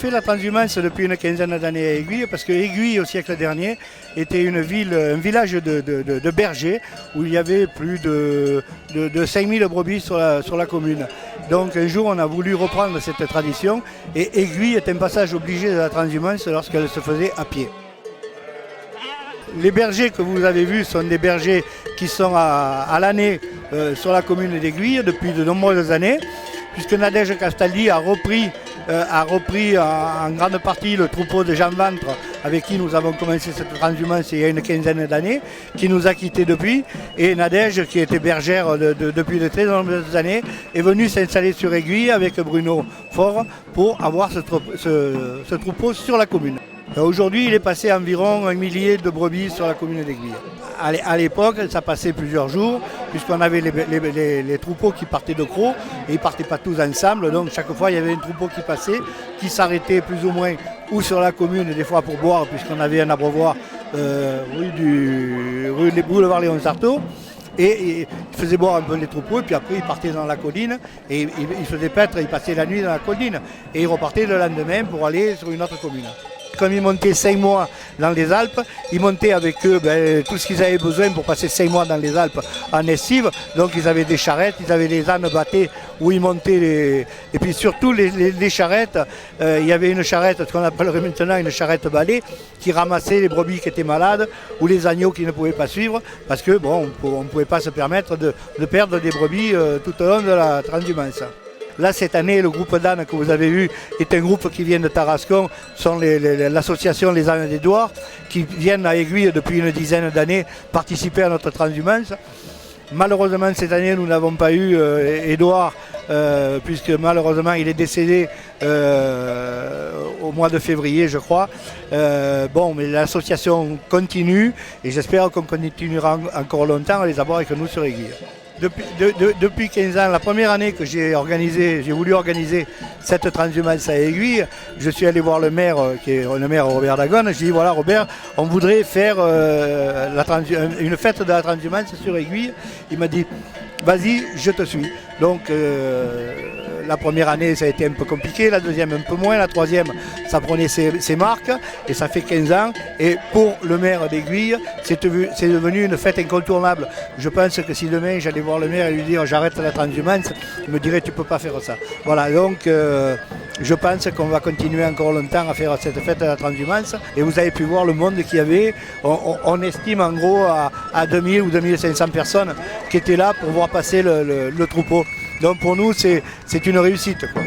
fait la transhumance depuis une quinzaine d'années à Aiguille, parce que Aiguille, au siècle dernier, était un village de bergers, où il y avait plus de 5000 brebis sur la commune. Donc un jour, on a voulu reprendre cette tradition, et Aiguille est un passage obligé de la transhumance lorsqu'elle se faisait à pied. Les bergers que vous avez vus sont des bergers qui sont à l'année sur la commune d'Aiguille depuis de nombreuses années, puisque Nadège Castaldi a repris en grande partie le troupeau de Jean Ventre, avec qui nous avons commencé cette transhumance il y a une quinzaine d'années, qui nous a quittés depuis. Et Nadège, qui était bergère depuis de très nombreuses années, est venue s'installer sur Aiguille avec Bruno Faure pour avoir ce troupeau sur la commune. Aujourd'hui, il est passé environ 1 millier de brebis sur la commune d'Aiguille. À l'époque, ça passait plusieurs jours, puisqu'on avait les troupeaux qui partaient de Crau, et ils ne partaient pas tous ensemble. Donc chaque fois, il y avait un troupeau qui passait, qui s'arrêtait plus ou moins ou sur la commune, des fois pour boire, puisqu'on avait un abreuvoir rue des Boulevard Léon Sarto. Et il faisait boire un peu les troupeaux, et puis après il partait dans la colline, et il faisait paître, il passait la nuit dans la colline, et il repartait le lendemain pour aller sur une autre commune. Comme ils montaient 5 mois dans les Alpes, ils montaient avec eux tout ce qu'ils avaient besoin pour passer 5 mois dans les Alpes en estive. Donc ils avaient des charrettes, ils avaient des ânes battés où ils montaient. Et puis surtout les charrettes, il y avait une charrette, ce qu'on appellerait maintenant une charrette balai, qui ramassait les brebis qui étaient malades ou les agneaux qui ne pouvaient pas suivre, parce que bon, on ne pouvait pas se permettre de perdre des brebis tout au long de la transhumance. Là, cette année, le groupe d'ânes que vous avez vu est un groupe qui vient de Tarascon, sont l'association Les ânes des Douars, qui viennent à Aiguille depuis une dizaine d'années participer à notre transhumance. Malheureusement, cette année, nous n'avons pas eu Édouard, puisque malheureusement, il est décédé au mois de février, je crois. Mais l'association continue, et j'espère qu'on continuera encore longtemps à les avoir avec nous sur Aiguille. Depuis 15 ans, la première année que j'ai voulu organiser cette transhumance à Aiguille, je suis allé voir le maire, qui est le maire Robert Dagonne. Je lui ai dit, voilà Robert, on voudrait faire une fête de la transhumance sur Aiguille. Il m'a dit, vas-y, je te suis. Donc la première année, ça a été un peu compliqué, la deuxième un peu moins, la troisième, ça prenait ses marques, et ça fait 15 ans. Et pour le maire d'Aiguille, c'est devenu une fête incontournable. Je pense que si demain j'allais voir le maire et lui dire j'arrête la transhumance, il me dirait tu peux pas faire ça. Voilà, donc je pense qu'on va continuer encore longtemps à faire cette fête de la transhumance. Et vous avez pu voir le monde qu'il y avait. On estime en gros à 2000 ou 2500 personnes qui étaient là pour voir passer le troupeau. Donc pour nous, c'est une réussite, quoi.